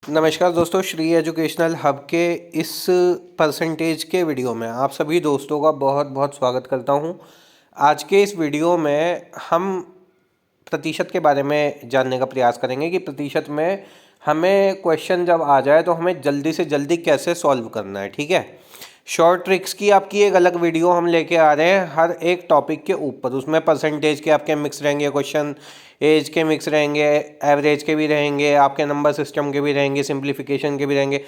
नमस्कार दोस्तों, Shri educational hub के इस परसेंटेज के वीडियो में आप सभी दोस्तों का बहुत बहुत स्वागत करता हूं। आज के इस वीडियो में हम प्रतिशत के बारे में जानने का प्रयास करेंगे कि प्रतिशत में हमें क्वेश्चन जब आ जाए तो हमें जल्दी से जल्दी कैसे सॉल्व करना है। ठीक है, शॉर्ट ट्रिक्स की आपकी एक अलग वीडियो हम लेके आ रहे हैं हर एक टॉपिक के ऊपर। उसमें परसेंटेज के आपके मिक्स रहेंगे क्वेश्चन, एज के मिक्स रहेंगे, एवरेज के भी रहेंगे, आपके नंबर सिस्टम के भी रहेंगे, सिंप्लीफिकेशन के भी रहेंगे।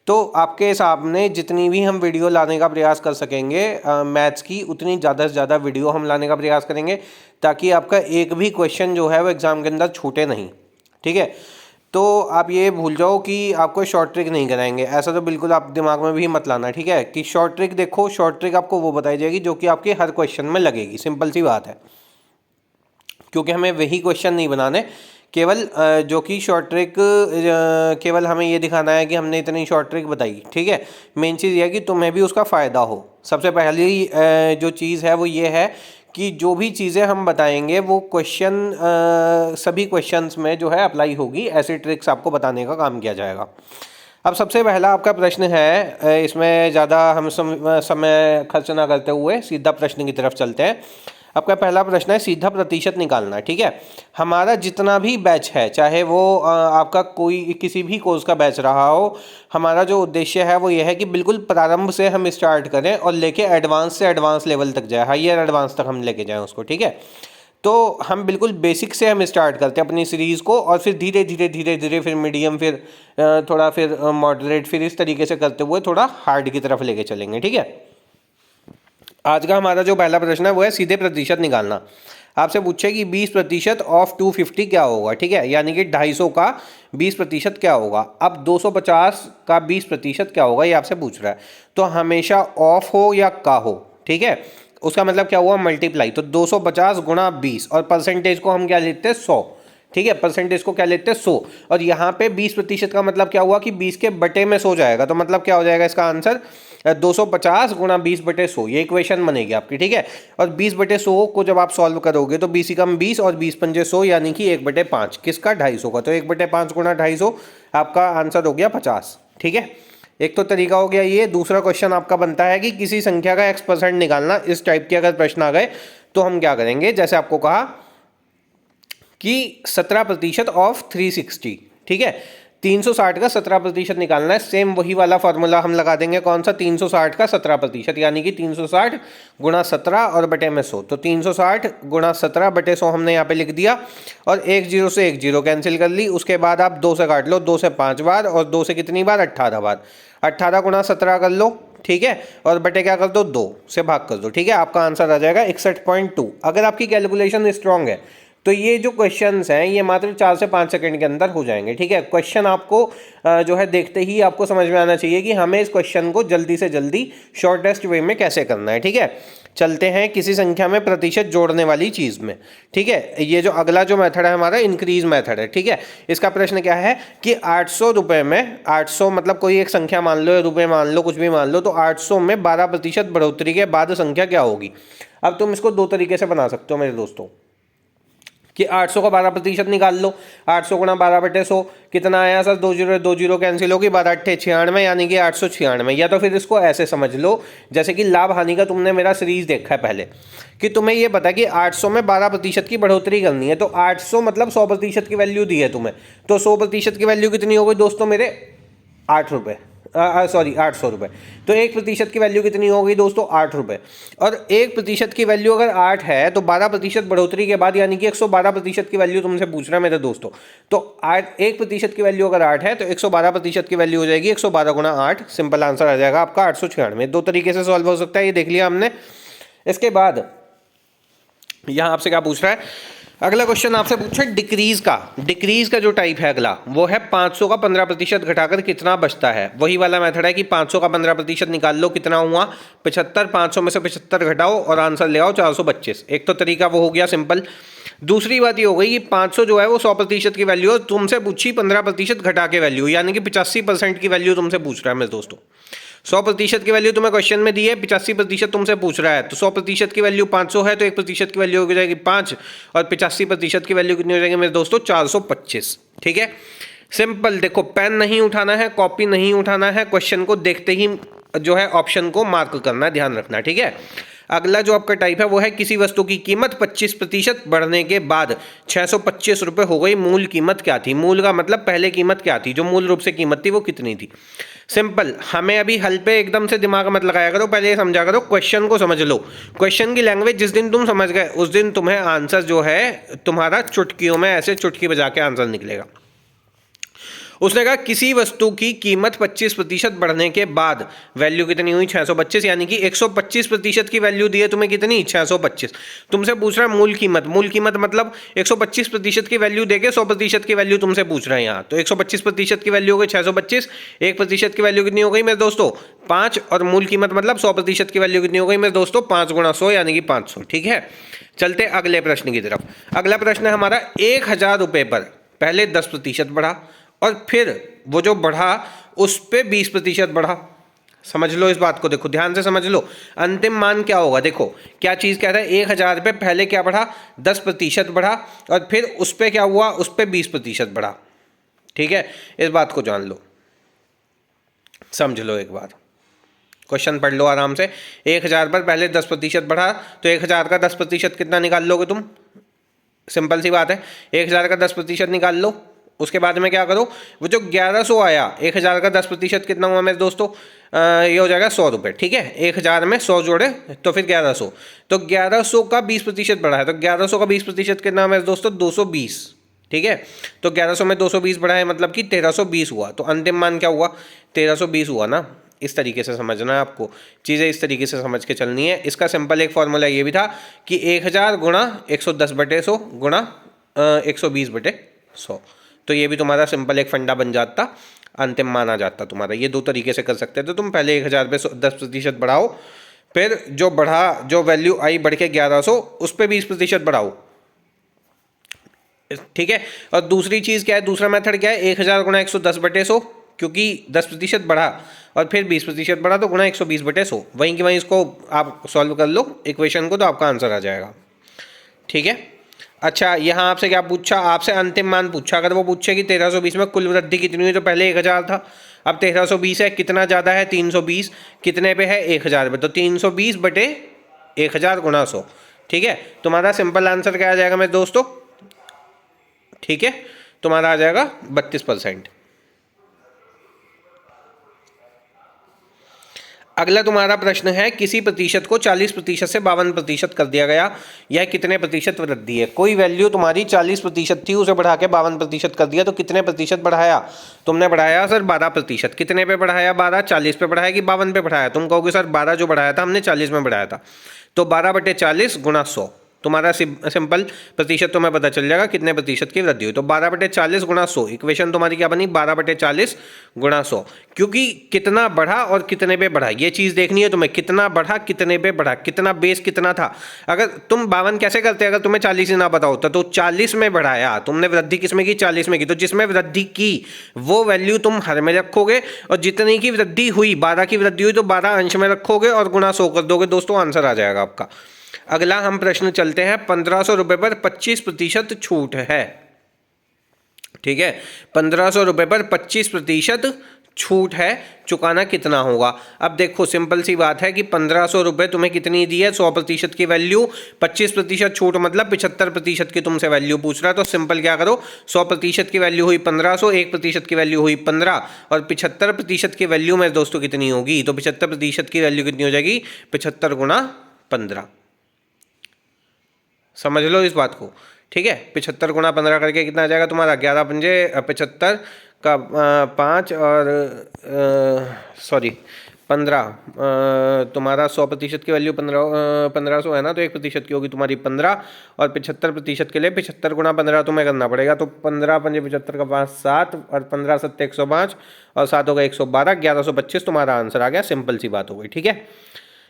तो आपके सामने जितनी भी हम वीडियो लाने का प्रयास कर सकेंगे मैथ्स की, उतनी ज़्यादा से ज़्यादा वीडियो हम लाने का प्रयास करेंगे ताकि आपका एक भी क्वेश्चन जो है वो एग्ज़ाम के अंदर छूटे नहीं। ठीक है, तो आप ये भूल जाओ कि आपको शॉर्ट ट्रिक नहीं कराएंगे, ऐसा तो बिल्कुल आप दिमाग में भी मत लाना। ठीक है, कि शॉर्ट ट्रिक देखो, शॉर्ट ट्रिक आपको वो बताई जाएगी जो कि आपके हर क्वेश्चन में लगेगी। सिंपल सी बात है, क्योंकि हमें वही क्वेश्चन नहीं बनाने केवल जो कि शॉर्ट ट्रिक केवल हमें ये दिखाना है कि हमने इतनी शॉर्ट ट्रिक बताई। ठीक है, मेन चीज़ ये है कि तुम्हें भी उसका फ़ायदा हो। सबसे पहली जो चीज़ है वो ये है कि जो भी चीज़ें हम बताएंगे वो क्वेश्चन सभी क्वेश्चंस में जो है अप्लाई होगी। ऐसी ट्रिक्स आपको बताने का काम किया जाएगा। अब सबसे पहला आपका प्रश्न है, इसमें ज़्यादा हम समय खर्च ना करते हुए सीधा प्रश्न की तरफ चलते हैं। आपका पहला प्रश्न है सीधा प्रतिशत निकालना। ठीक है, हमारा जितना भी बैच है, चाहे वो आपका कोई किसी भी कोर्स का बैच रहा हो, हमारा जो उद्देश्य है वो ये है कि बिल्कुल प्रारंभ से हम स्टार्ट करें और लेके एडवांस से एडवांस लेवल तक जाए, हायर एडवांस तक हम लेके जाएं उसको। ठीक है, तो हम बिल्कुल बेसिक से हम स्टार्ट करते हैं अपनी सीरीज़ को, और फिर धीरे धीरे धीरे धीरे फिर मीडियम, फिर थोड़ा, फिर मॉडरेट, फिर इस तरीके से करते हुए थोड़ा हार्ड की तरफ लेके चलेंगे। ठीक है, आज का हमारा जो पहला प्रश्न है वो है सीधे प्रतिशत निकालना। आपसे पूछे कि 20% ऑफ 250 क्या होगा। ठीक है, यानी कि 250 का 20% क्या होगा। अब 250 का 20% क्या होगा ये आपसे पूछ रहा है। तो हमेशा ऑफ हो या का हो, ठीक है, उसका मतलब क्या हुआ, मल्टीप्लाई। तो 250 गुणा 20, और परसेंटेज को हम क्या लेते हैं, 100। ठीक है, परसेंटेज को क्या लेते हैं, 100। और यहाँ पे 20% का मतलब क्या हुआ कि 20 के बटे में 100 जाएगा। तो मतलब क्या हो जाएगा इसका आंसर, 250 गुणा 20/100, ये इक्वेशन बनेगी आपकी। ठीक है, और 20/100 को जब आप सॉल्व करोगे तो 20 कम 20 और 20×5 यानी कि 1/5 किसका, 250 का। तो 1/5 गुणा 250 आपका आंसर हो गया 50। ठीक है, एक तो तरीका हो गया ये। दूसरा क्वेश्चन आपका बनता है कि किसी संख्या का x% निकालना। इस टाइप के अगर प्रश्न आ गए तो हम क्या करेंगे, जैसे आपको कहा कि 17% ऑफ 360। ठीक है, 360 का 17% निकालना है। सेम वही वाला फॉर्मूला हम लगा देंगे, कौन सा, 360 का 17%, यानी कि 360 गुणा 17 और बटे में 100। तो 360 गुणा 17 बटे 100 हमने यहाँ पे लिख दिया, और एक जीरो से एक जीरो कैंसिल कर ली। उसके बाद आप 2 से काट लो, 2 से 5 बार, और 2 से कितनी बार, 18 बार। 18 गुणा 17 कर लो, ठीक है, और बटे क्या कर दो, 2 से भाग कर दो। ठीक है, आपका आंसर आ जाएगा 61.2। अगर आपकी कैलकुलेशन स्ट्रांग है तो ये जो क्वेश्चंस हैं ये मात्र 4 से 5 सेकंड के अंदर हो जाएंगे। ठीक है, क्वेश्चन आपको जो है देखते ही आपको समझ में आना चाहिए कि हमें इस क्वेश्चन को जल्दी से जल्दी शॉर्टेस्ट वे में कैसे करना है। ठीक है, चलते हैं किसी संख्या में प्रतिशत जोड़ने वाली चीज़ में। ठीक है, ये जो अगला जो मेथड है हमारा इंक्रीज मेथड है। ठीक है, इसका प्रश्न क्या है कि 800 रुपये में, 800 मतलब कोई एक संख्या मान लो, रुपये मान लो, कुछ भी मान लो, तो 800 में 12% बढ़ोतरी के बाद संख्या क्या होगी। अब तुम इसको दो तरीके से बना सकते हो मेरे दोस्तों, कि 800 का 12% निकाल लो। 800 गुणा 12/100 कितना आया सर, 2 जीरो, 2 जीरो कैंसिल होगी, 12 अट्ठे 96, यानी कि 896। या तो फिर इसको ऐसे समझ लो, जैसे कि लाभ हानि का तुमने मेरा सीरीज देखा है पहले, कि तुम्हें ये पता है कि 800 में 12% की बढ़ोतरी करनी है। तो 800 मतलब 100% की वैल्यू दी है तुम्हें, तो 100% की वैल्यू कितनी हो गई दोस्तों मेरे, 8 रुपये, सॉरी 800 रुपये। तो 1% की वैल्यू कितनी हो गई दोस्तों, 8 रुपये। और 1% की वैल्यू अगर 8 है तो 12% बढ़ोतरी के बाद यानी कि 112% की वैल्यू तुमसे पूछ रहा है मेरे दोस्तों। तो 1% की वैल्यू अगर 8 है तो 112% की वैल्यू हो जाएगी 112 गुणा 8। सिंपल आंसर आ जाएगा आपका 896। दो तरीके से सॉल्व हो सकता है, ये देख लिया हमने। इसके बाद यहाँ आपसे क्या पूछ रहा है, अगला क्वेश्चन आपसे पूछा डिक्रीज का। डिक्रीज का जो टाइप है अगला वो है 500 का 15% घटाकर कितना बचता है। वही वाला मेथड है कि 500 का 15% निकाल लो, कितना हुआ 75, 500 में से 75 घटाओ और आंसर ले आओ 425। एक तो तरीका वो हो गया सिंपल। दूसरी बात ये हो गई कि 500 जो है वो 100% की वैल्यू है, तुमसे पूछी 15% घटा के वैल्यू, यानी कि 85% की वैल्यू तुमसे पूछ रहा है मेरे दोस्तों। 100% की वैल्यू तुम्हें क्वेश्चन में दी है, 85% तुमसे पूछ रहा है। तो 100% की वैल्यू 500 है तो 1% की वैल्यू हो जाएगी 5, और 85% की वैल्यू कितनी हो जाएगी मेरे दोस्तों, 425। ठीक है, सिंपल, देखो पेन नहीं उठाना है, कॉपी नहीं उठाना है, क्वेश्चन को देखते ही जो है ऑप्शन को मार्क करना है, ध्यान रखना, ठीक है। अगला जो आपका टाइप है वो है किसी वस्तु की कीमत 25% बढ़ने के बाद 625 रुपये हो गई, मूल कीमत क्या थी? मूल का मतलब पहले कीमत क्या थी, जो मूल रूप से कीमत थी वो कितनी थी। सिंपल, हमें अभी हल पे एकदम से दिमाग मत लगाया करो, पहले ये समझा करो, क्वेश्चन को समझ लो। क्वेश्चन की लैंग्वेज जिस दिन तुम समझ गए उस दिन तुम्हें आंसर जो है तुम्हारा चुटकियों में ऐसे चुटकी बजा के आंसर निकलेगा। उसने कहा किसी वस्तु की कीमत 25% बढ़ने के बाद वैल्यू कितनी हुई? 625, यानी कि 125% की वैल्यू दी है तुम्हें, कितनी? 625। तुमसे पूछ रहा है मूल कीमत, मूल कीमत मतलब 125% की वैल्यू देके 100% की वैल्यू तुमसे पूछ रहे हैं यहाँ। तो 125% की वैल्यू हो गई 625, 1% की वैल्यू कितनी हो गई मेरे दोस्तों? 5, और मूल कीमत मतलब 100% की वैल्यू कितनी हो गई मेरे दोस्तों? 5 गुणा 100 यानी कि 500, ठीक है। चलते अगले प्रश्न की तरफ। अगला प्रश्न है हमारा 1000 रुपये पर पहले 10% बढ़ा और फिर वो जो बढ़ा उस पर 20% बढ़ा। समझ लो इस बात को, देखो ध्यान से समझ लो, अंतिम मान क्या होगा? देखो क्या चीज़ कह रहा है, 1000 रुपये पहले क्या बढ़ा? 10% बढ़ा और फिर उस पर क्या हुआ? उस पर 20% बढ़ा, ठीक है। इस बात को जान लो, समझ लो एक बार, क्वेश्चन पढ़ लो आराम से। 1000 पर पहले 10% बढ़ा, तो 1000 का 10% कितना निकाल लोगे तुम? सिंपल सी बात है, 1000 का 10% निकाल लो। उसके बाद में क्या करो, वो जो 1100 आया, 1000 का 10% कितना हुआ मेरे दोस्तों? ये हो जाएगा 100 रुपये, ठीक है। 1000 में 100 जोड़े तो फिर 1100, तो 1100 का 20% बढ़ा है, तो 1100 का 20% कितना मेरे दोस्तों? 220, ठीक है। तो 1100 में 220 बढ़ा है मतलब कि 1320 हुआ, तो अंतिम मान क्या हुआ? 1320 हुआ ना। इस तरीके से समझना है आपको, चीज़ें इस तरीके से समझ के चलनी है। इसका सिंपल एक फॉर्मूला ये भी था कि 1000 गुणा 110/100 गुणा 120/100, तो ये भी तुम्हारा सिंपल एक फंडा बन जाता, अंतिम मान आ जाता तुम्हारा। ये 2 तरीके से कर सकते थे तुम, पहले 1000 पे 10% बढ़ाओ, फिर जो बढ़ा, जो वैल्यू आई बढ़ के 1100, उस पर 20% बढ़ाओ, ठीक है। और दूसरी चीज़ क्या है, दूसरा मेथड क्या है? 1000 गुणा 110/100, क्योंकि 10% बढ़ा और फिर 20% बढ़ा तो गुणा 120/100, वहीं की वहीं इसको आप सॉल्व कर लो इक्वेशन को, तो आपका आंसर आ जाएगा, ठीक है। अच्छा, यहाँ आपसे क्या पूछा? आपसे अंतिम मान पूछा। अगर वो पूछे कि 1320 में कुल वृद्धि कितनी हुई, तो पहले 1000 था, अब 1320 है, कितना ज़्यादा है? 320, कितने पे है? 1000 पे, तो 320/1000 गुणा 100, ठीक है। तुम्हारा सिंपल आंसर क्या आ जाएगा मेरे दोस्तों? ठीक है, तुम्हारा आ जाएगा 32%। अगला तुम्हारा प्रश्न है किसी प्रतिशत को 40% से 52% कर दिया गया, यह कितने प्रतिशत वृद्धि है? कोई वैल्यू तुम्हारी 40% थी, उसे बढ़ा के 52% कर दिया, तो कितने प्रतिशत बढ़ाया? तुमने बढ़ाया सर 12%। कितने पे बढ़ाया? 12, 40 पे बढ़ाया कि 52 पे बढ़ाया? तुम कहोगे सर 12 जो बढ़ाया था हमने 40 में बढ़ाया था, तो 12/40 गुणा 100, तुम्हारा सिंपल प्रतिशत तुम्हें पता चल जाएगा कितने प्रतिशत की वृद्धि हुई। तो 12/40 गुणा 100, इक्वेशन तुम्हारी क्या बनी? 12/40 गुणा 100, क्योंकि कितना बढ़ा और कितने पे बढ़ा ये चीज़ देखनी है तुम्हें, कितना बढ़ा कितने पे बढ़ा, कितना बेस कितना था। अगर तुम 52 कैसे करते, अगर तुम्हें 40 ही ना पता होता, तो 40 में बढ़ाया तुमने, वृद्धि किसमें की? 40 में की, तो जिसमें वृद्धि की वो वैल्यू तुम हर में रखोगे, और जितनी की वृद्धि हुई, 12 की वृद्धि हुई, तो 12 अंश में रखोगे और गुणा 100 कर दोगे दोस्तों, आंसर आ जाएगा आपका। अगला हम प्रश्न चलते हैं, 1500 रुपये पर 25% छूट है, ठीक है। 1500 रुपये पर 25% छूट है, चुकाना कितना होगा? अब देखो सिंपल सी बात है कि 1500 रुपये तुम्हें कितनी दी है? 100% की वैल्यू, 25% छूट मतलब 75% की तुमसे वैल्यू पूछ रहा है, तो सिंपल क्या करो, 100% की वैल्यू हुई 1500, 1% की वैल्यू हुई 15, और 75% की वैल्यू में दोस्तों कितनी होगी? तो 75% की वैल्यू कितनी हो जाएगी? 75 गुणा 15, समझ लो इस बात को, ठीक है। 75 गुणा 15 करके कितना आ जाएगा तुम्हारा? 11 पंजे 75 का 5 और सॉरी 15, तुम्हारा 100% की वैल्यू 1500 है ना, तो 1% की होगी तुम्हारी 15, और 75% के लिए 75 गुणा 15 तुम्हें करना पड़ेगा, तो 15 पंजे 75 का 5 7, और 15 7 105, और 7 होगा 112, 1125 तुम्हारा आंसर आ गया। सिंपल सी बात हो गई, ठीक है।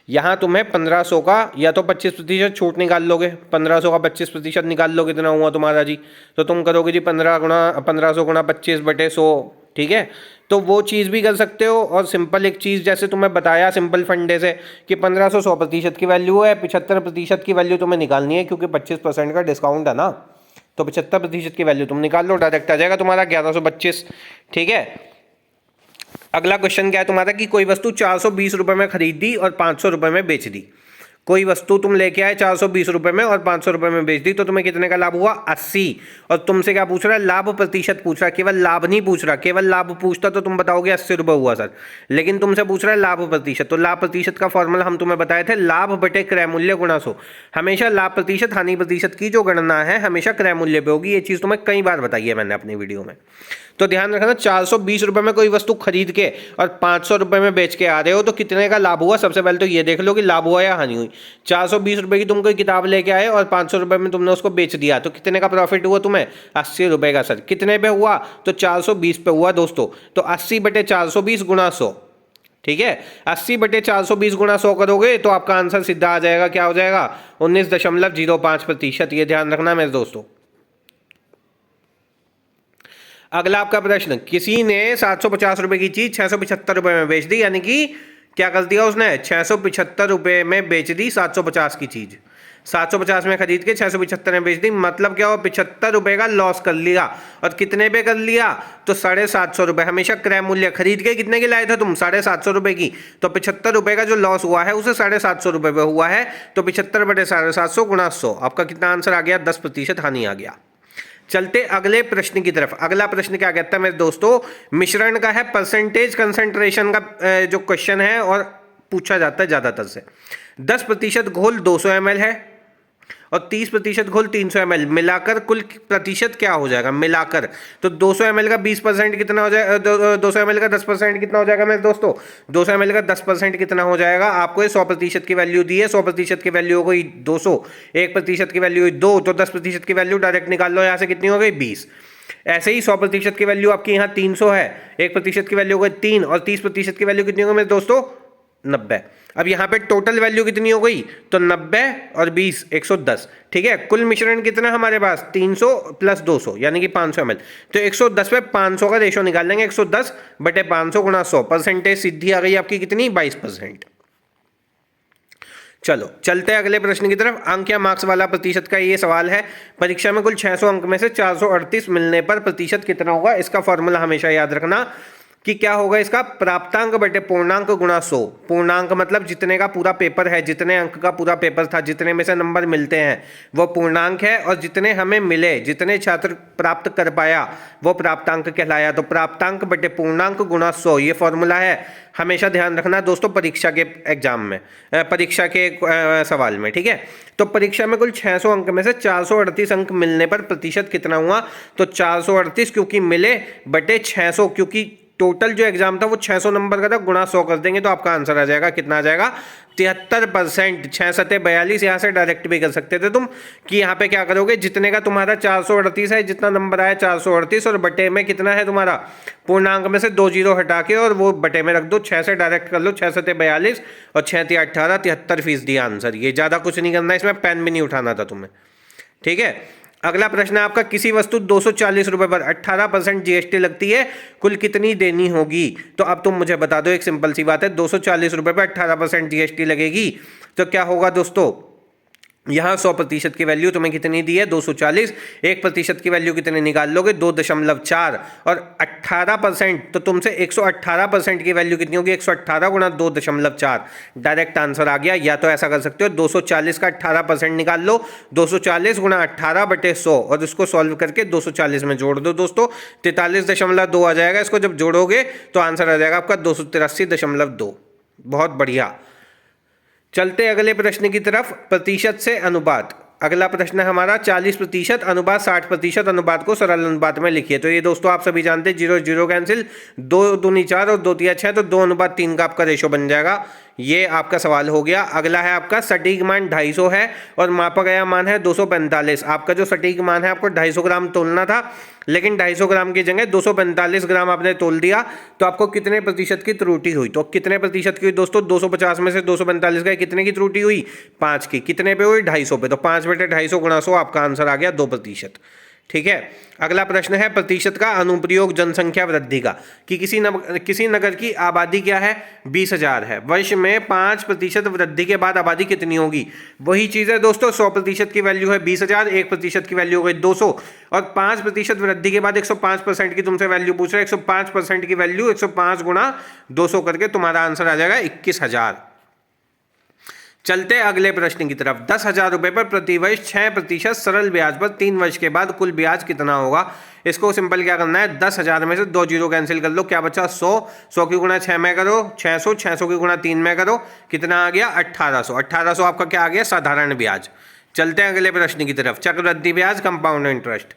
यहाँ तुम्हें 1500 का या तो 25% छूट निकाल लोगे, 1500 का 25% निकाल लो, कितना हुआ तुम्हारा जी? तो तुम करोगे जी 1500 गुणा 25/100, ठीक है। तो वो चीज़ भी कर सकते हो, और सिंपल एक चीज़ जैसे तुम्हें बताया सिंपल फंडे से कि 1500 100% की वैल्यू है, 75% की वैल्यू तुम्हें निकालनी है, क्योंकि 25% का डिस्काउंट है ना, तो 75% की वैल्यू तुम निकाल लो, डायरेक्ट आ जाएगा तुम्हारा 1125। ठीक है, अगला क्वेश्चन क्या है तुम्हारा कि कोई वस्तु 420 रुपये में खरीदी और 500 रुपये में बेच दी। कोई वस्तु तुम लेके आए 420 रुपये में और 500 रुपये में बेच दी, तो तुम्हें कितने का लाभ हुआ? 80। और तुमसे क्या पूछ रहा है? लाभ प्रतिशत पूछ रहा है, केवल लाभ नहीं पूछ रहा। केवल लाभ पूछता तो तुम बताओगे 80 रुपये हुआ सर, लेकिन तुमसे पूछ रहा है लाभ प्रतिशत। तो लाभ प्रतिशत का फॉर्मूला हम तुम्हें बताए थे, लाभ बटे क्रय मूल्य गुणा 100। हमेशा लाभ प्रतिशत हानि प्रतिशत की जो गणना है हमेशा क्रय मूल्य पे होगी। ये चीज़ तुम्हें कई बार बताई है मैंने अपनी वीडियो में, तो ध्यान रखना। 420 रुपये में कोई वस्तु खरीद के और 500 रुपये में बेच के आ रहे हो तो कितने का लाभ हुआ? सबसे पहले तो ये देख लो कि लाभ हुआ या हानि हुई। 420 रुपये की तुम कोई किताब लेके आए और 500 रुपये में तुमने उसको बेच दिया, तो कितने का प्रॉफिट हुआ तुम्हें? 80 रुपये का। सर कितने पे हुआ? तो 420 पे हुआ दोस्तों। तो 80 बटे 420 गुणा 100। ठीक है, 80 बटे 420 गुणा 100 करोगे तो आपका आंसर सीधा आ जाएगा। क्या हो जाएगा? 19.05%। ये ध्यान रखना मेरे दोस्तों। अगला आपका प्रश्न, किसी ने 750 रुपए की चीज 675 रुपए में बेच दी, यानी कि क्या कर दिया उसने? 675 रुपए में बेच दी 750 की चीज। 750 में खरीद के 675 में बेच दी, मतलब क्या हुआ? 75 रुपए का लॉस कर लिया। और कितने पे कर लिया? तो 750 रुपए। हमेशा क्रय मूल्य, खरीद के कितने की लाए थे तुम? 750 रुपए की, तो 75 रुपए का जो लॉस हुआ है उसे 750 रुपए पे हुआ है। तो 75 बटे 750 गुणा 100, आपका कितना आंसर आ गया? 10% हानि आ गया। चलते अगले प्रश्न की तरफ। अगला प्रश्न क्या कहता है मेरे दोस्तों? मिश्रण का है, परसेंटेज कंसंट्रेशन का जो क्वेश्चन है और पूछा जाता है ज्यादातर से। 10% घोल 200 ml है और 30% घोल 300 ml, मिलाकर कुल प्रतिशत क्या हो जाएगा? मिलाकर तो 200 ml का 20% कितना हो जाएगा? 200 ml का 10% कितना हो जाएगा मेरे दोस्तों? 200 ml का 10% कितना हो जाएगा? आपको ये 100% की वैल्यू दी है। 100% की वैल्यू हो गई 200, 1% की वैल्यू हुई 2, तो 10% की वैल्यू डायरेक्ट निकाल लो। यहाँ से कितनी हो गई? 20। ऐसे ही 100% की वैल्यू आपकी यहाँ 300 है, 1% की वैल्यू हो गई 3, और 30% की वैल्यू कितनी हो गई मेरे दोस्तों? 90। अब यहाँ पे टोटल वैल्यू कितनी हो गई? तो 90 और 20 110। ठीक है, कुल मिश्रण कितना हमारे पास? 300 प्लस 200 यानी कि 500 ml। तो 110 पे 500 का रेशो निकाल लेंगे। 110 बटे 500 गुणा 100, परसेंटेज सीधी आ गई आपकी कितनी? 22%। चलो चलते हैं अगले प्रश्न की तरफ। अंक या मार्क्स वाला प्रतिशत का ये सवाल है। परीक्षा में कुल 600 अंक में से 438 मिलने पर प्रतिशत कितना होगा? इसका फॉर्मूला हमेशा याद रखना कि क्या होगा इसका? प्राप्तांक बटे पूर्णांक गुणा 100। पूर्णांक मतलब जितने का पूरा पेपर है, जितने अंक का पूरा पेपर था, जितने में से नंबर मिलते हैं वो पूर्णांक है, और जितने हमें मिले, जितने छात्र प्राप्त कर पाया वो प्राप्तांक कहलाया। तो प्राप्तांक बटे पूर्णांक गुणा 100 ये फॉर्मूला है। हमेशा ध्यान रखना दोस्तों परीक्षा के एग्जाम में, परीक्षा के सवाल में। ठीक है, तो परीक्षा में कुल 600 अंक में से 438 अंक मिलने पर प्रतिशत कितना हुआ? तो 438 क्योंकि मिले बटे 600, क्योंकि टोटल जो एग्जाम था वो 600 नंबर का था, गुणा 100 कर देंगे तो आपका आंसर आ जाएगा। कितना आ जाएगा? 73%। 6 सत्ते 42। यहाँ से डायरेक्ट भी कर सकते थे तुम कि यहाँ पे क्या करोगे? जितने का तुम्हारा 438 है, जितना नंबर आया 438, और बटे में कितना है तुम्हारा? पूर्णांक में से 2 जीरो हटा के और वो बटे में रख दो। 6 से डायरेक्ट कर लो। 6 सत्ते 42 और 6 तिया 18, 73% आंसर। ये ज़्यादा कुछ नहीं करना, इसमें पेन भी नहीं उठाना था तुम्हें। ठीक है, अगला प्रश्न है आपका, किसी वस्तु 240 रुपए पर 18% जीएसटी लगती है, कुल कितनी देनी होगी? तो अब तुम मुझे बता दो, एक सिंपल सी बात है, 240 रुपए पर 18% जीएसटी लगेगी तो क्या होगा दोस्तों? यहाँ 100% की वैल्यू तुम्हें कितनी दी है? 240। 1% की वैल्यू कितनी निकाल लोगे? 2.4, और 18% तो तुमसे 118% की वैल्यू कितनी होगी? 118 गुणा 2.4, डायरेक्ट आंसर आ गया। या तो ऐसा कर सकते हो, 240 का 18% निकाल लो, 240 गुणा 18 बटे 100, और इसको सॉल्व करके 240 में जोड़ दो दोस्तों, 43.2 आ जाएगा। इसको जब जोड़ोगे तो आंसर आ जाएगा आपका 283.2। बहुत बढ़िया। चलते अगले प्रश्न की तरफ, प्रतिशत से अनुपात। अगला प्रश्न है हमारा 40% अनुपात 60% अनुपात को सरल अनुपात में लिखिए। तो ये दोस्तों आप सभी जानते हैं, 0 0 कैंसिल, 2 दूनी 4 और 2 तिया 6, तो 2:3 का आपका रेशो बन जाएगा। ये आपका सवाल हो गया। अगला है आपका, सटीक मान 250 है और मापा गया मान है 245। आपका जो सटीक मान है आपको 250 ग्राम तोलना था, लेकिन 250 ग्राम की जगह 245 ग्राम आपने तोल दिया, तो आपको कितने प्रतिशत की त्रुटि हुई? तो कितने प्रतिशत की हुई दोस्तों? 250 में से 245 गए, कितने की त्रुटि हुई? 5 की। कितने पे हुई? 250 पे। तो 5 बटे 250 गुणा 100, आपका आंसर आ गया 2%। ठीक है। अगला प्रश्न है प्रतिशत का अनुप्रयोग जनसंख्या वृद्धि का, कि किसी नगर की आबादी क्या है 20,000 है, वर्ष में 5% वृद्धि के बाद आबादी कितनी होगी। वही चीज़ है दोस्तों, 100% की वैल्यू है 20,000, 1% की वैल्यू हो गई 200 और 5% वृद्धि के बाद 105% की तुमसे वैल्यू पूछ रहा है। 105% की वैल्यू 105 गुणा 200 करके तुम्हारा आंसर आ जाएगा 21,000। चलते अगले प्रश्न की तरफ। 10,000 रुपये पर प्रतिवर्ष 6% सरल ब्याज पर 3 वर्ष के बाद कुल ब्याज कितना होगा। इसको सिंपल क्या करना है, 10,000 में से 2 जीरो कैंसिल कर लो, क्या बचा 100, 100 की गुणा 6 में करो 600, 600 की गुणा 3 में करो, कितना आ गया 1800। 1800 आपका क्या आ गया, साधारण ब्याज। चलते हैं अगले प्रश्न की तरफ। चक्रवृद्धि ब्याज कंपाउंड इंटरेस्ट।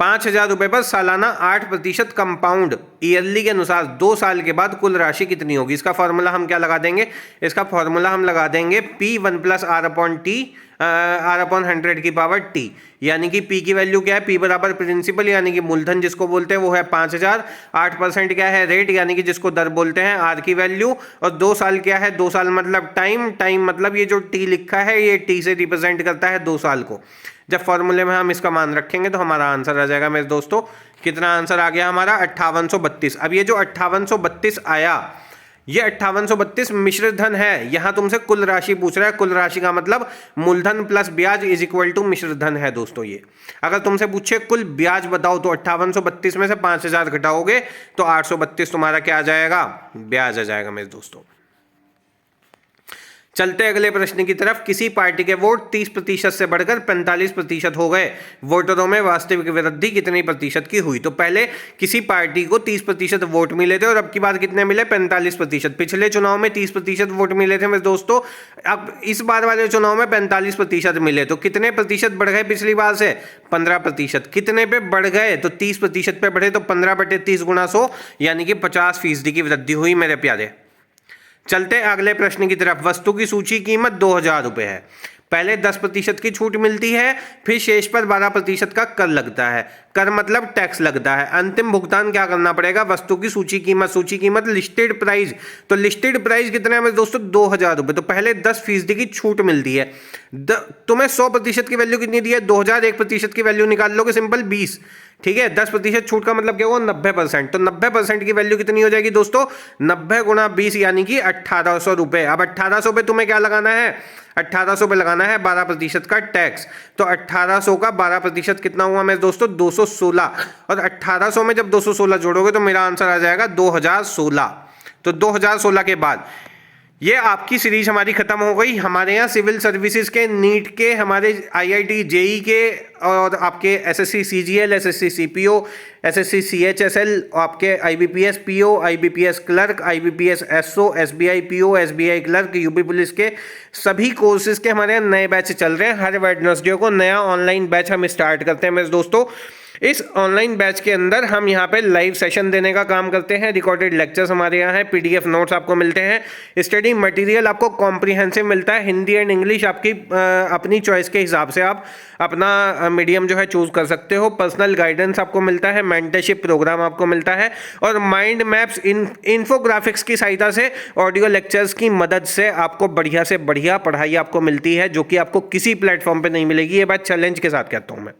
5,000 रुपये पर सालाना 8% कंपाउंड ईयरली के अनुसार 2 साल के बाद कुल राशि कितनी होगी। इसका फॉर्मूला हम क्या लगा देंगे, इसका फॉर्मूला हम लगा देंगे P1 + R/T R/100 की पावर T, यानी कि P की वैल्यू क्या है, P बराबर प्रिंसिपल यानी कि मूलधन जिसको बोलते हैं वो है 5,000, 8% क्या है रेट यानी कि जिसको दर बोलते हैं, R की वैल्यू, और 2 साल क्या है, 2 साल मतलब टाइम, टाइम मतलब ये जो T लिखा है ये T से रिप्रेजेंट करता है 2 साल को। जब फॉर्मूले में हम इसका मान रखेंगे तो हमारा आंसर आ जाएगा मेरे दोस्तों, कितना आंसर आ गया हमारा 5832। अब ये जो 5832 आया, ये 5832 मिश्र धन है। यहां तुमसे कुल राशि पूछ रहा है, कुल राशि का मतलब मूलधन प्लस ब्याज इज इक्वल टू मिश्र धन है दोस्तों। ये अगर तुमसे पूछे कुल ब्याज बताओ तो 5832 में से 5,000 घटाओगे तो 832 तुम्हारा क्या आ जाएगा, ब्याज आ जाएगा मेरे दोस्तों। चलते अगले प्रश्न की तरफ। किसी पार्टी के वोट 30% से बढ़कर 45% हो गए, वोटरों में वास्तविक वृद्धि कितनी प्रतिशत की हुई। तो पहले किसी पार्टी को 30% वोट मिले थे और अब की बार कितने मिले, 45%। पिछले चुनाव में 30% वोट मिले थे मेरे दोस्तों, अब इस बार वाले चुनाव में 45% मिले, तो कितने प्रतिशत बढ़ गए पिछली बार से, 15%। कितने पे बढ़ गए, तो 30% पे बढ़े, तो 15/30 गुणा 100 यानी कि 50% की वृद्धि हुई मेरे प्यारे। चलते अगले प्रश्न की तरफ। वस्तु की सूची कीमत 2,000 रुपये है, पहले 10% की छूट मिलती है, फिर शेष पर 12% का कर लगता है। कर मतलब टैक्स लगता है। अंतिम भुगतान क्या करना पड़ेगा, वस्तु की सूची कीमत लिस्टेड प्राइस। तो लिस्टेड प्राइस कितना है मेरे दोस्तों, 2,000 रुपये। तो पहले 10% की छूट मिलती है, तुम्हें 100% की वैल्यू कितनी दी है 2,000, 1% की वैल्यू निकाल लोगे सिंपल 20, ठीक है। 10% छूट का मतलब क्या हुआ 90%। तो 90% की वैल्यू कितनी हो जाएगी दोस्तों, 90 गुणा 20 यानी कि 1,800 रुपये। अब 1,800 पे तुम्हें क्या लगाना है, 1,800 पे लगाना है 12% का टैक्स। तो 1,800 का 12% कितना हुआ मेरे दोस्तों, 216। और 1,800 में जब 216 जोड़ोगे तो मेरा आंसर आ जाएगा 2016। तो 2016 के बाद ये आपकी सीरीज हमारी खत्म हो गई। हमारे यहाँ सिविल सर्विसेज के, नीट के, हमारे IIT JEE के और आपके SSC CGL, SSC CPO, SSC CHSL, आपके IBPS PO, IBPS clerk, IBPS SO, SBI PO, SBI clerk, UP police के सभी कोर्सेज के हमारे यहाँ नए बैच चल रहे हैं। हर वेडनेसडे को नया ऑनलाइन बैच हम स्टार्ट करते हैं मेरे दोस्तों। इस ऑनलाइन बैच के अंदर हम यहाँ पे लाइव सेशन देने का काम करते हैं, रिकॉर्डेड लेक्चर्स हमारे यहाँ है, PDF नोट्स आपको मिलते हैं, स्टडी मटेरियल आपको कॉम्प्रिहेंसिव मिलता है, हिंदी एंड इंग्लिश आपकी अपनी चॉइस के हिसाब से आप अपना मीडियम जो है चूज कर सकते हो, पर्सनल गाइडेंस आपको मिलता है, मेंटरशिप प्रोग्राम आपको मिलता है, और माइंड मैप्स इन्फोग्राफिक्स की सहायता से ऑडियो लेक्चर्स की मदद से आपको बढ़िया से बढ़िया पढ़ाई आपको मिलती है, जो कि आपको किसी प्लेटफॉर्म पे नहीं मिलेगी। ये बात चैलेंज के साथ कहता हूँ मैं।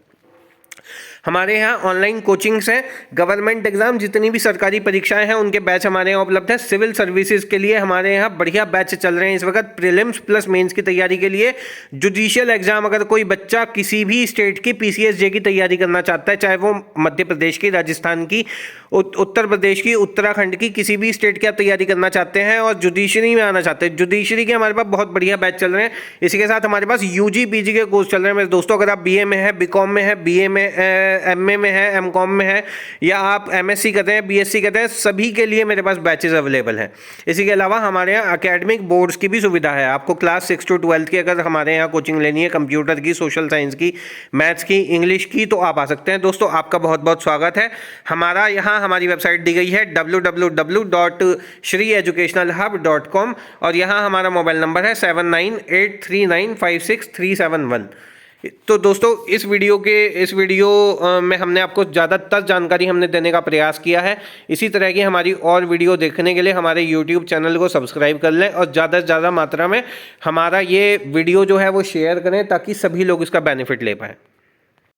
हमारे यहाँ ऑनलाइन कोचिंग्स हैं, गवर्नमेंट एग्जाम जितनी भी सरकारी परीक्षाएं हैं उनके बैच हमारे यहाँ उपलब्ध है। सिविल सर्विसेज के लिए हमारे यहाँ बढ़िया बैच चल रहे हैं इस वक्त, प्रीलिम्स प्लस मेंस की तैयारी के लिए। जुडिशियल एग्जाम, अगर कोई बच्चा किसी भी स्टेट की PCSJ की तैयारी करना चाहता है, चाहे वो मध्य प्रदेश की, राजस्थान की, उत्तर प्रदेश की, उत्तराखंड की, किसी भी स्टेट की आप तैयारी करना चाहते हैं और जुडिशरी में आना चाहते हैं, जुडिशरी के हमारे पास बहुत बढ़िया बैच चल रहे हैं। इसी के साथ हमारे पास UG PG के कोर्स चल रहे हैं मेरे दोस्तों। अगर आप BA में है, BCom में है, BA में MA में है, MCom में है, या आप MSc करते हैं, BSc करते हैं, सभी के लिए मेरे पास बैचेस अवेलेबल हैं। इसी के अलावा हमारे यहाँ एकेडमिक बोर्ड्स की भी सुविधा है। आपको क्लास 6 to 12 की अगर हमारे यहाँ कोचिंग लेनी है, कंप्यूटर की, सोशल साइंस की, मैथ्स की, इंग्लिश की, तो आप आ सकते हैं। दोस्तों आपका बहुत बहुत स्वागत है। हमारा यहाँ हमारी वेबसाइट दी गई है www.shrieeducationalhub.com, और यहाँ हमारा मोबाइल नंबर है 7983956371। तो दोस्तों इस वीडियो में हमने आपको ज़्यादातर जानकारी हमने देने का प्रयास किया है। इसी तरह की हमारी और वीडियो देखने के लिए हमारे YouTube चैनल को सब्सक्राइब कर लें और ज़्यादा से ज़्यादा मात्रा में हमारा ये वीडियो जो है वो शेयर करें, ताकि सभी लोग इसका बेनिफिट ले पाएँ।